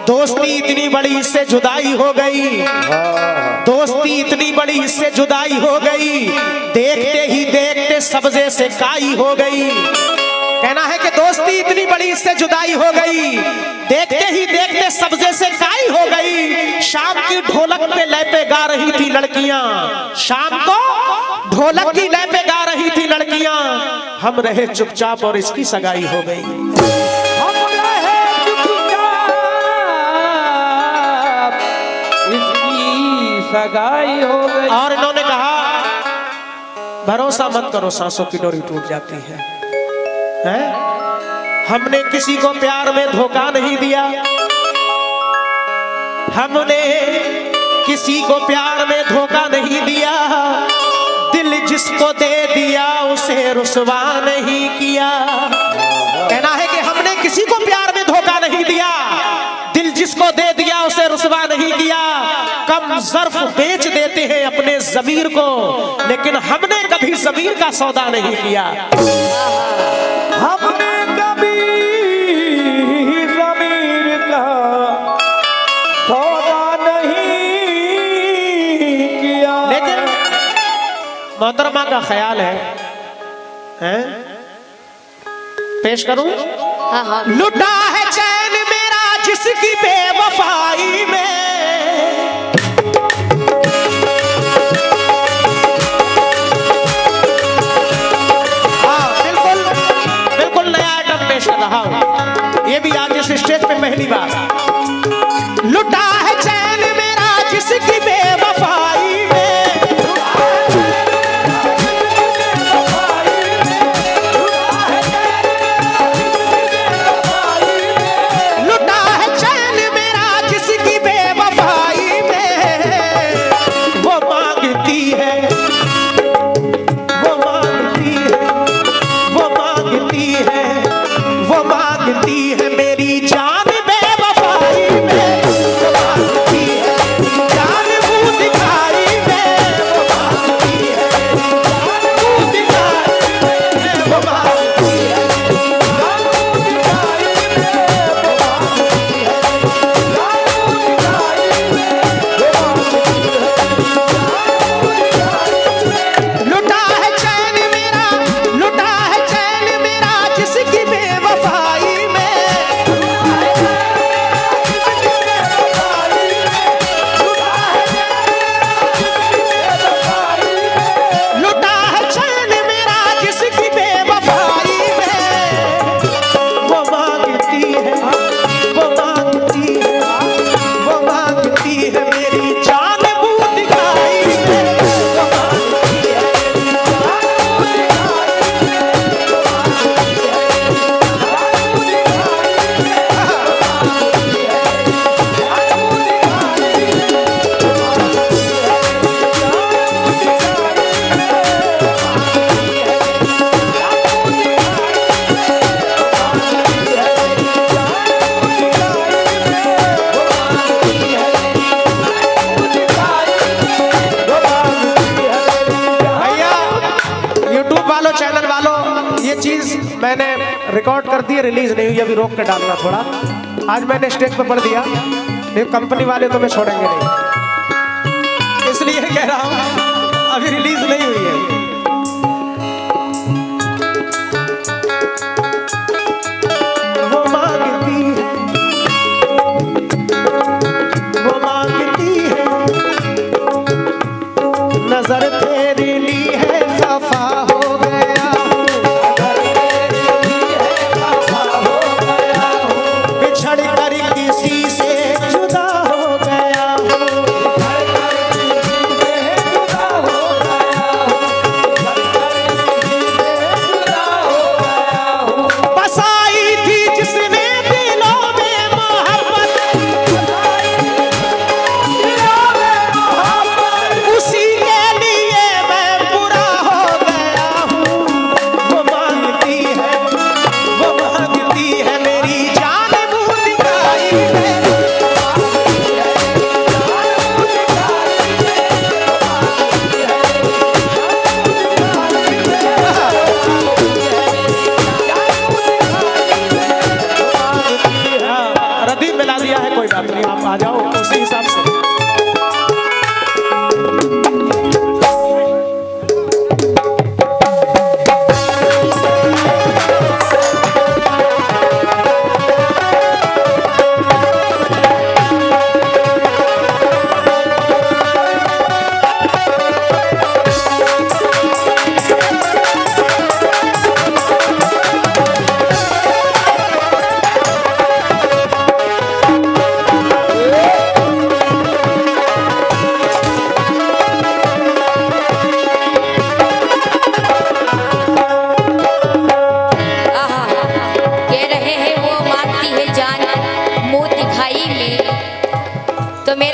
दोस्ती इतनी बड़ी इससे जुदाई हो गई, दोस्ती इतनी बड़ी इससे जुदाई हो गई, देखते ही देखते सब्जे से काई हो गई। कहना है कि दोस्ती इतनी बड़ी इससे जुदाई हो गई, देखते ही देखते सब्जे से काई हो गई। शाम की ढोलक पे लय पे गा रही थी लड़कियां, शाम को ढोलक की लय पे गा रही थी लड़कियां, हम रहे चुपचाप और इसकी सगाई हो गई। हम रहे चुपचाप, इसकी सगाई हो गई। और इन्होंने कहा भरोसा मत करो, सांसों की डोरी टूट जाती है। हमने किसी को प्यार में धोखा नहीं दिया, हमने किसी को प्यार में धोखा नहीं दिया, दिल जिसको दे दिया उसे रुसवा नहीं किया। कहना है कि हमने किसी को प्यार में धोखा नहीं दिया, दिल जिसको दे दिया उसे रुसवा नहीं किया। कम ज़र्फ बेच देते हैं अपने ज़मीर को, लेकिन हमने कभी ज़मीर का सौदा नहीं किया। हमने कभी ज़मीर का सौदा नहीं किया। लेकिन मोहतरमा का ख्याल है? पेश करूं? हाँ। लुटा है चैन मेरा जिसकी बेवफाई में, रहा हूं, ये भी आज इस स्टेज पे पहली बार। लुटा है चैन मेरा जिसकी बेवफाई में, लुटा है चैन मेरा जिसकी बेवफाई में। वो मांगती है, वो मांगती है, वो मांगती है, वो मांगती है मेरी जान बेवफाई में, वो मांगती है जान मुँह दिखाई में, वो मांगती है जान मुँह दिखाई में, वो मांगती है जान मुँह दिखाई में, वो मांगती है जान मुँह दिखाई में, वो मांगती है। लुटा है चैन मेरा, लुटा है चैन मेरा जिसकी बेवफाई में, लुटा है चैन मेरा जिसकी बेवफाई में। वो मांगती है, वो मांगती है, वो मांगती है मेरी जान मुँह दिखाई में, वो मांगती है मेरी जान मुँह दिखाई में, वो मांगती है भैया यूट्यूब वालों, चैनल वालों, ये चीज मैंने रिकॉर्ड कर दी है, रिलीज नहीं हुई, अभी रोक के डालना थोड़ा। आज मैंने स्टेज पे पढ़ दिया, लेकिन कंपनी वाले तो मैं छोड़ेंगे नहीं, इसलिए कह रहा हूं अभी रिलीज नहीं हुई है। वो मांगती है, वो मांगती है, नजर तेरी ली है खफा हो गया, नजर तेरी ली है खफा हो गया, बिछड़ कर किसी से जुदा हो गया, बिछड़ कर किसी से जुदा हो गया,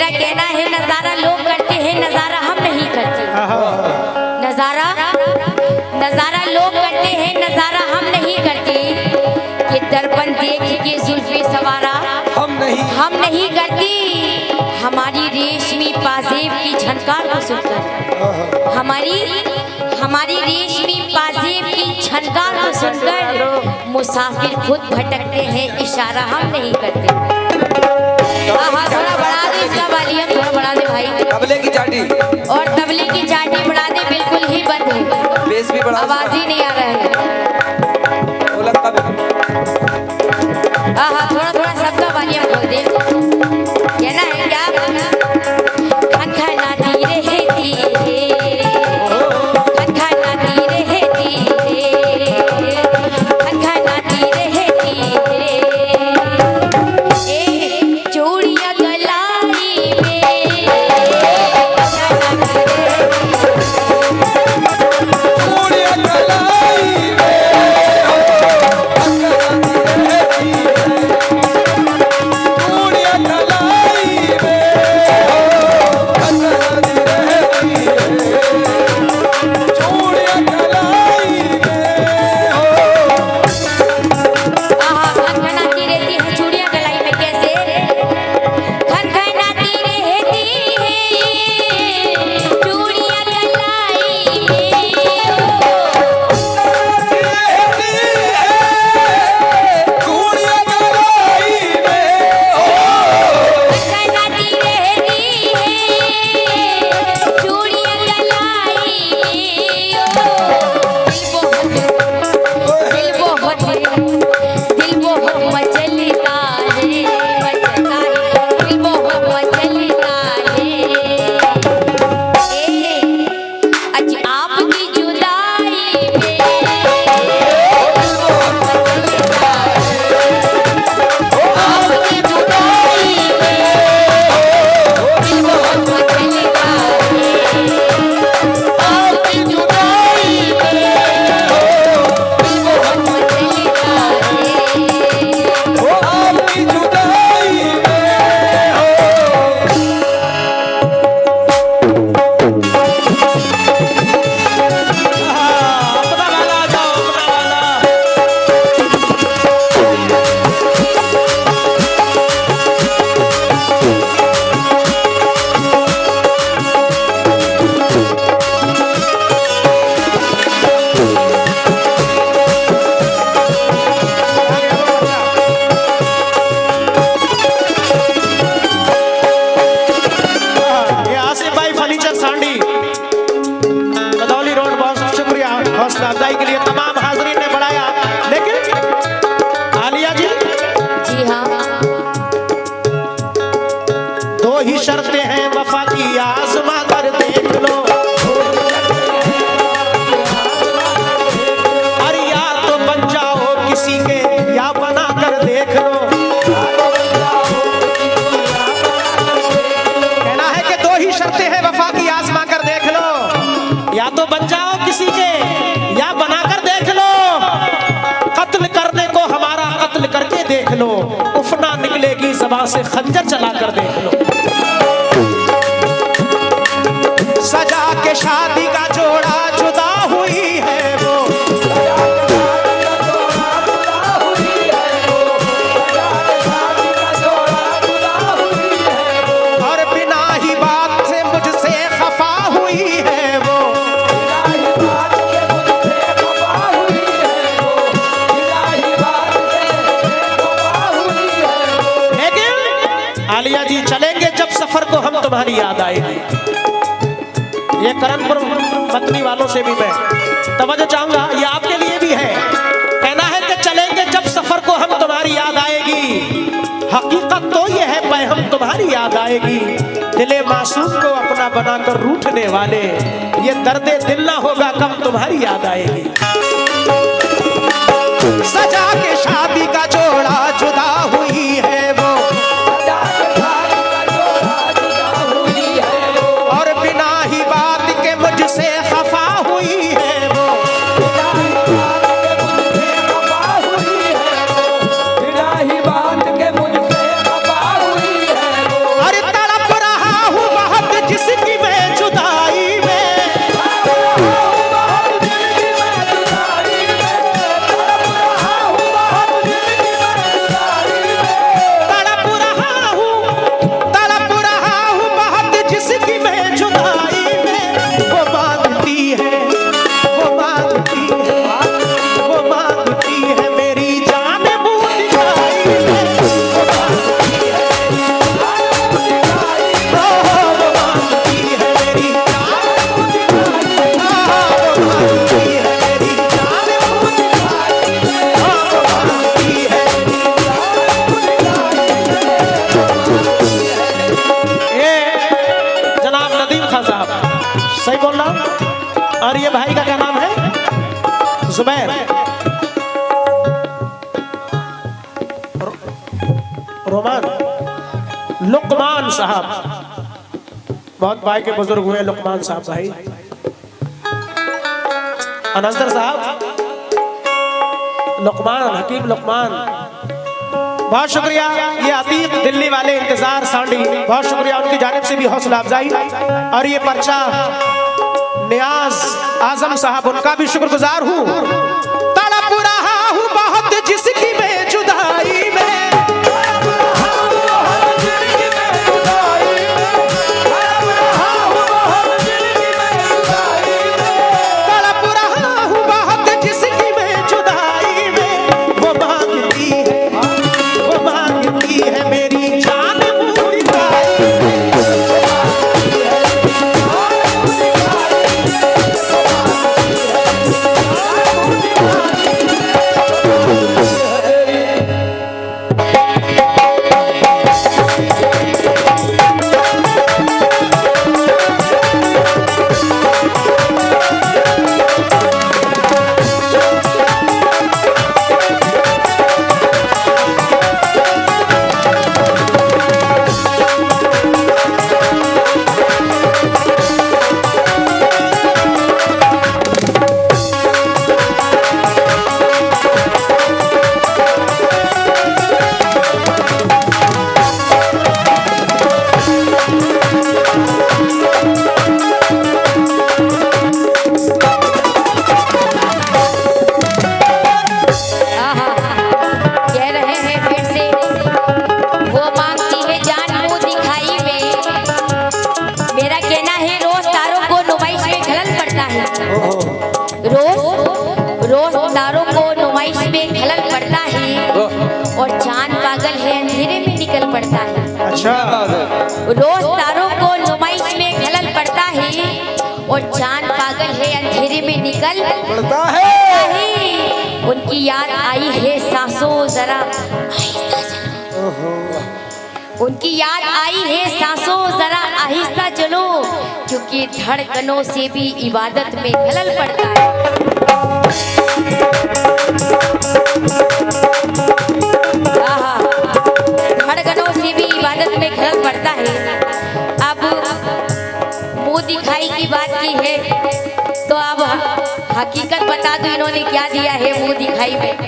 मेरा कहना है नजारा लोग करते हैं, नजारा हम नहीं करते। नजारा नजारा लोग करते हैं, नजारा हम नहीं करते। कि दर्पण देख के जुल्फे सवारा हम नहीं करती। हमारी रेशमी पाजेब की झनकार को सुनकर, हमारी रेशमी पाजेब की झनकार को सुनकर मुसाफिर खुद भटकते हैं, इशारा हम नहीं करते। हाँ, थोड़ा बढ़ा दे इसका वॉल्यूम, थोड़ा बढ़ा दे भाई। तबले की चाटी और तबले की चाटी बढ़ा दे, बिल्कुल ही बंद है, बेस भी बढ़ा, आवाज ही नहीं आ रहा है। हाँ, थोड़ा थोड़ा सबका वॉल्यूम खोल दे। कहना है क्या? खनखनाती रहती है, खनखनाती रहती है, खनखनाती रहती है। ए चूड़ियां गलाई में, चूड़ियां गलाई में, चूड़ियां गलाई में, चूड़ियां गलाई खनखनाती रहती है। चूड़ियां गलाई में कैसे? खनखनाती रहती है, चूड़ियां गलाई में। चूड़ियां गलाई में, खनखनाती रहती है, चूड़ियां गलाई में। दिल बहुत मचलता है, मचलता है, दिल बहुत मचलता है। आज आपकी जुदाई में आपकी जुदाई में दिल बहुत मचलता है, आपकी जुदाई में दिल बहुत मचलता है। ओ आपकी जुदाई में अपना वाला आ जाओ, अपना वाला। ये आसिफ भाई फर्नीचर सांडी, कदौली रोड, बहुत शुक्रिया हौसला अफजाई के लिए तमाम हाजरीन ने बढ़ाया। लेकिन आलिया जी, जी हाँ, दो ही शर्तें हैं वफा की, आजमा कर देख लो। अरे या तो बन जाओ किसी के, या बना कर देख लो। कहना है कि दो ही शर्तें हैं वफा की, आजमा कर देख लो। या तो बन जाओ किसी के, या बना कर देख लो। कत्ल करने को हमारा कत्ल करके देख लो। उफना निकलेगी ज़बां से, खंजर चला कर देख लो। सजा के शादी का जोड़ा जुदा हुई है वो, और बिना ही बात से मुझसे खफा हुई है वो। लेकिन आलिया जी, चलेंगे जब सफर को हम, तुम्हारी याद आएगी। ये करणपुर पत्नी वालों से भी मैं तवज्जो चाहूंगा, ये आपके लिए भी है। कहना है कि चलेंगे जब सफर को हम, तुम्हारी याद आएगी। हकीकत तो ये है हम, तुम्हारी याद आएगी। दिले मासूम को अपना बनाकर रूठने वाले, ये दर्दे दिल ना होगा कब, तुम्हारी याद आएगी। सजा के शादी का जोड़ा जुदा हुई है वो, और बिना ही बात के मुझसे खफा हुई है वो। बिना ही बात के मुझसे खफा हुई है। अरे तड़प रहा और ये भाई का क्या नाम है? जुबैर। रोमान, लुकमान साहब, बहुत भाई के बुजुर्ग हुए लुकमान साहब भाई। अनंतर साहब, लुकमान, हकीम लुकमान, बहुत शुक्रिया। ये अतीक दिल्ली वाले इंतजार सांडी, बहुत शुक्रिया उनकी जानिब से भी हौसला अफजाई। और ये पर्चा नियाज आजम साहब, उनका भी शुक्रगुजार हूँ। तड़प रहा हूँ बहुत जिसकी मैं जुदाई में, रोज तारों को नुमाइश में खलल पड़ता है और चांद पागल है अंधेरे में निकल पड़ता है। अच्छा, रोज तारों को नुमाइश में खलल पड़ता है और चांद पागल है अंधेरे में निकल पड़ता है। उनकी याद आई है सांसों जरा आहिस्ता चलो, उनकी याद आई है सांसों जरा आहिस्ता चलो, क्योंकि धड़कनों से भी इबादत में खलल पड़ता है। धड़कनों से भी इबादत में खलल पड़ता है। अब मुंह दिखाई की बात की है तो अब हकीकत बता दो इन्होंने क्या दिया है मुंह दिखाई में।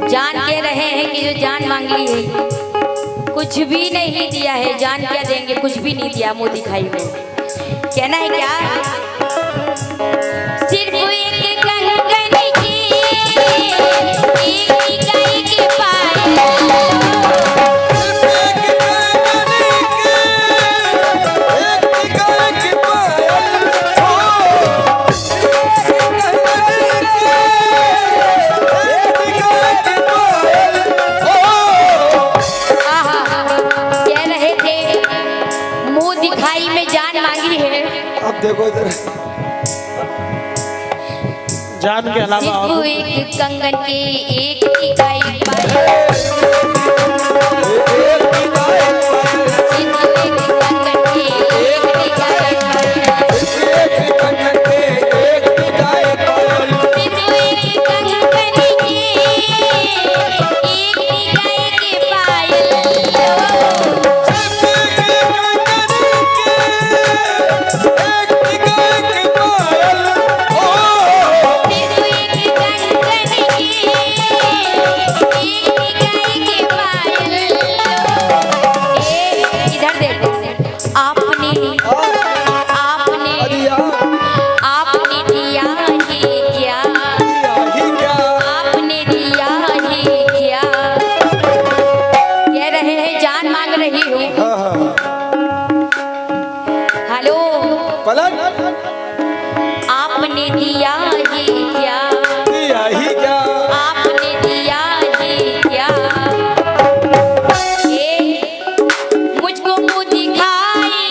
जान कह रहे हैं कि जो जान मांग ली है, कुछ भी नहीं दिया है। जान क्या देंगे, कुछ भी नहीं दिया मुंह दिखाई में। कहना है क्या, सिर्फ एक कंगन की एक गाय के पायल, देखो इधर जान के अलावा सिर्फ एक कंगन के एक गाय पायल, आपने दिया ही क्या, दिया ही क्या, आपने दिया ही क्या, मुझको मुँह दिखाई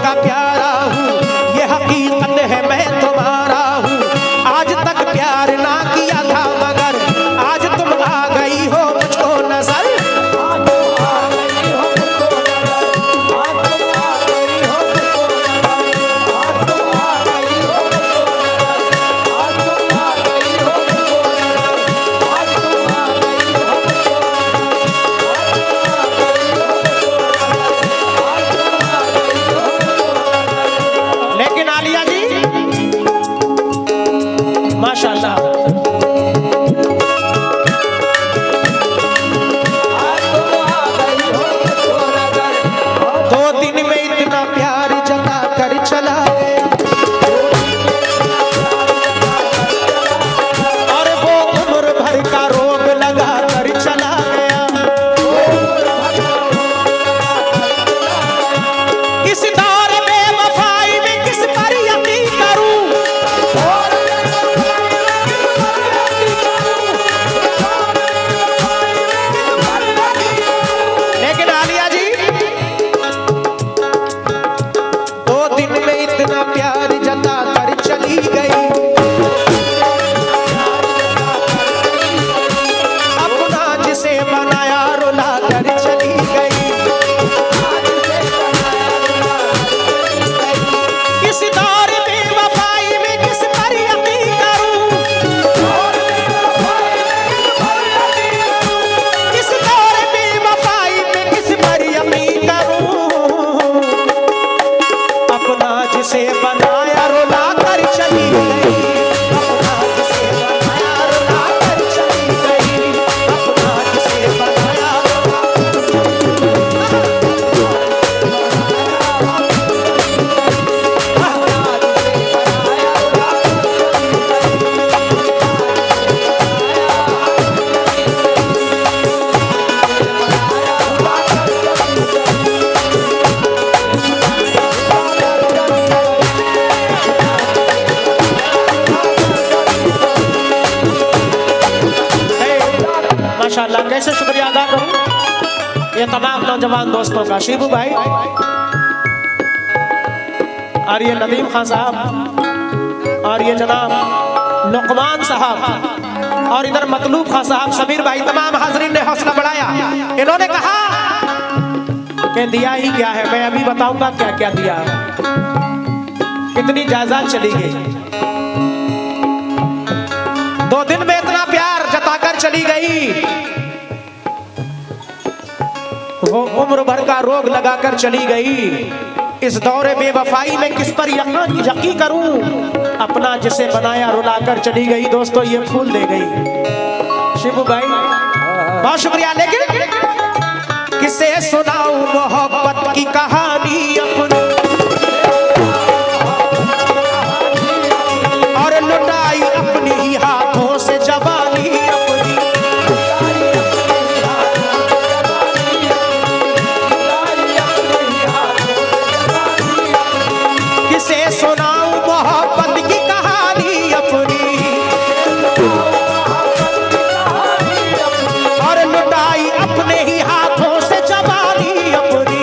का प्यारा हूँ, ये हकीकत है मैं तुम्हारा हूँ। आज तक प्यार ना किया था मगर आज तुम आ गई हो मुझको नजर। लेकिन आलिया जी माशाल्लाह दो दिन में इतना प्यार जता कर चला गया और वो उम्र भर का रोग लगा कर चला गया। इस दौर में वफाई में किस पर यकीन करूं, लेकिन आलिया जी 2 दिन में इतना प्यार जता कर चली गई। अपना जिसे बनाया रुला कर चली गई। इस दौर में वफाई में किस पर यकीन करूं, इस दौर में वफाई में किस पर यकीन करूं। अपना जिसे बनाया रुला कर चली गई। अपना जिसे बनाया रुला कर चली गई। अपना जिसे बनाया माशाल्लाह कैसे शुक्रिया अदा करूं ये तमाम नौजवान दोस्तों का, शिबू भाई और ये नदीम खान साहब और ये जनाब लुकमान साहब और इधर मतलूब खान साहब, समीर भाई, तमाम हाजरीन ने हौसला बढ़ाया। इन्होंने कहा कि दिया ही क्या है, मैं अभी बताऊंगा क्या क्या दिया। कितनी जायदाद चली गई, 2 दिन में इतना प्यार जताकर चली गई। वो उम्र भर का रोग लगाकर चली गई। इस दौरे बेवफाई में किस पर यकीन करूं। अपना जिसे बनाया रुलाकर चली गई। दोस्तों ये फूल दे गई। शिबू भाई बहुत शुक्रिया। लेकिन किसे सुनाऊं मोहब्बत की कहानी अपनी, और लुटाई अपनी ही हाथों से जवानी अपनी। किसे सुनाऊं मोहब्बत की कहानी अपनी, और लुटाई अपने ही हाथों से जवानी अपनी।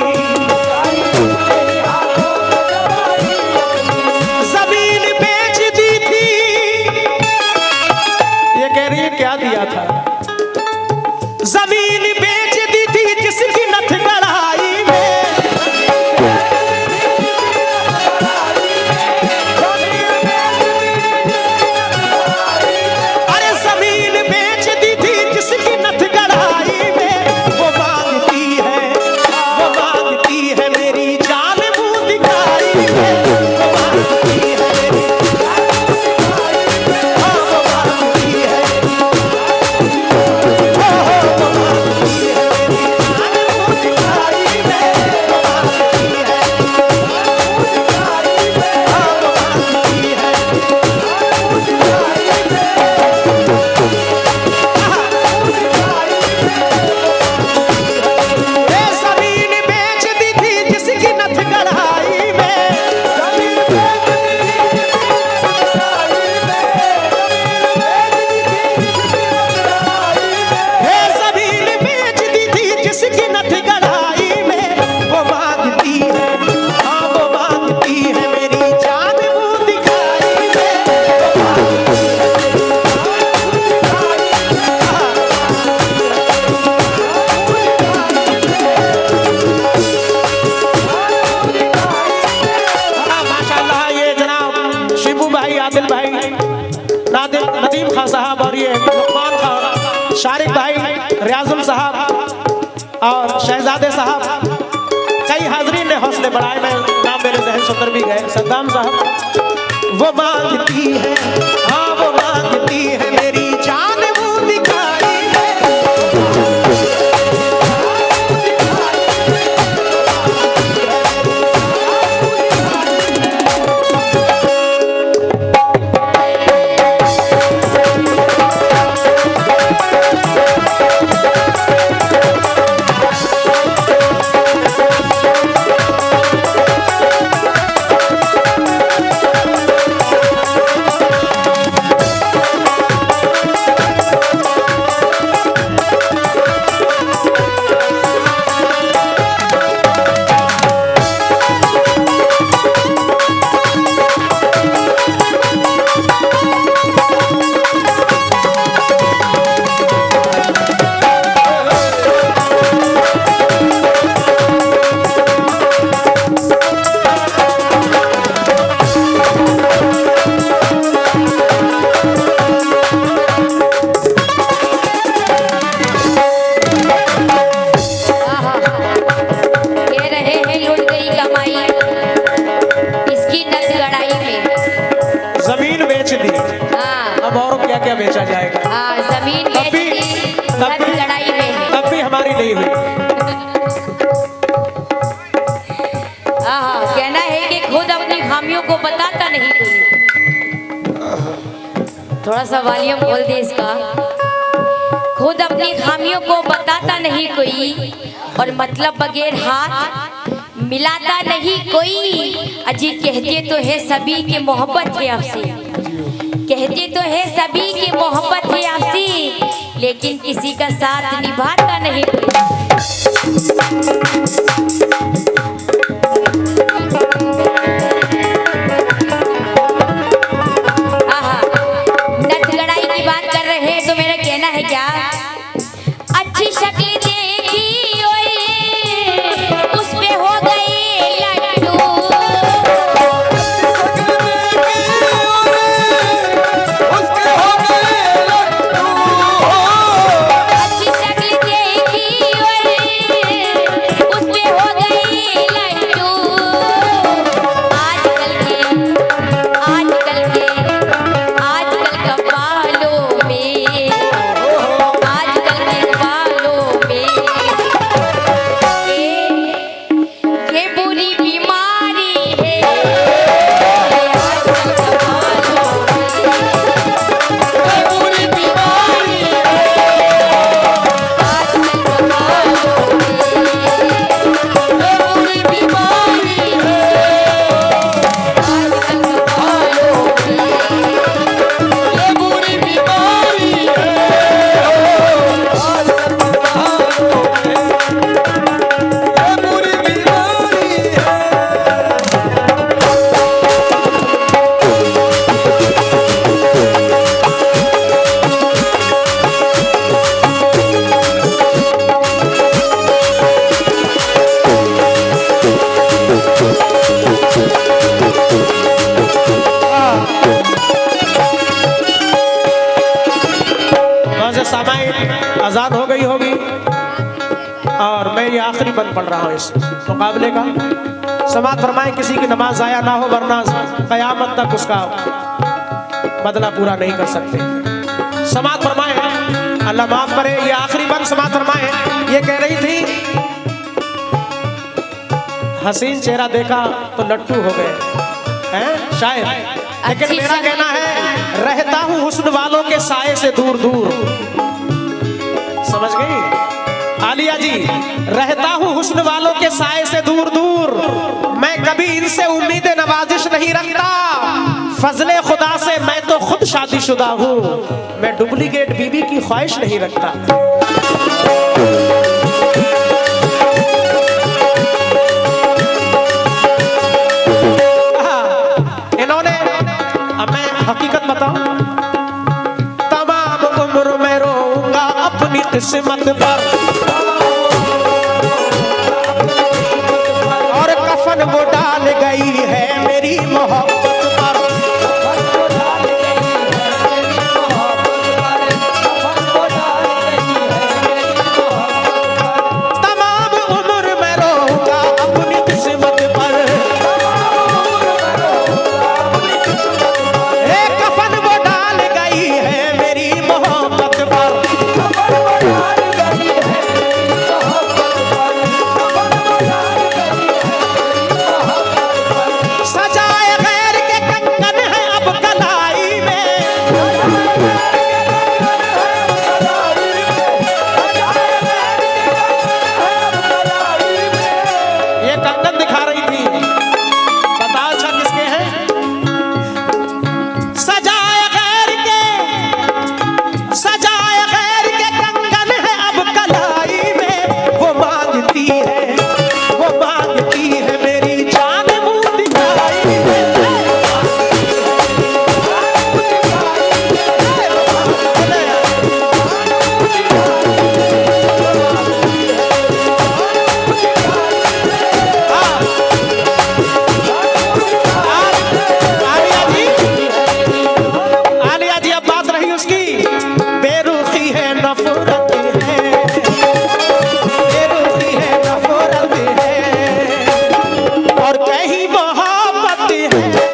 नदीम खान साहब और ये लुकमान खान, शारिक भाई, रियाजुल साहब और शहजादे साहब, कई हाजरीन ने हौसले बढ़ाए। मैं नाम मेरे जहन से उतर भी गए। सद्दाम साहब, वो मांगती है, हाँ वो मांगती है मेरी जान, वो दिखाई है। क्या बेचा जाएगा। जमीन बेच दी, तब भी लड़ाई में है। तब भी हमारी नहीं हुई। कहना है कि खुद अपनी खामियों को बताता नहीं कोई। थोड़ा सा वॉल्यूम बोल दे इसका। खुद अपनी खामियों को बताता नहीं कोई और मतलब बगैर हाथ मिलाता नहीं कोई। अजी कहते तो है सभी की मोहब्बत है आपसे, कहते तो है सभी की मोहब्बत है आपसे, लेकिन किसी का साथ निभाता नहीं कोई। नथगड़ाई की बात कर रहे हैं तो मेरा कहना है क्या, अच्छी शक्ल देखी उस पे हो गए लड्डू। अच्छी शक्ल देखी उस पे हो गए लड्डू। आजकल का बालों में, आजकल के बालों में ये बुरी बीमारी है। आजकल का बालों में ये बुरी बीमारी है। आजकल का बालों में ये बुरी बीमारी है। आजकल का बालों में ये बुरी बीमारी आजाद हो गई होगी और मैं ये आखिरी बंद पढ़ रहा हूँ इस मुकाबले का। समात फरमाए किसी की नमाज जाया ना हो, वरना कयामत तक उसका बदला पूरा नहीं कर सकते। समात फरमाए, अल्लाह माफ करे, ये आखिरी बंद समात फरमाए। ये कह रही थी हसीन चेहरा देखा तो लट्टू हो गए हैं शायद, लेकिन मेरा कहना है रहता हूँ हुस्न वालों के साए से दूर दूर। समझ गई आलिया जी, रहता हूँ हुस्न वालों के साए से दूर दूर। मैं कभी इनसे उम्मीद नवाजिश नहीं रखता, फजले खुदा से मैं तो खुद शादीशुदा हूँ। मैं डुप्लीकेट बीबी की ख्वाहिश नहीं रखता। इन्होंने, अब मैं हकीकत बताऊं, तमाम उम्र में रोऊंगा अपनी किस्मत पर।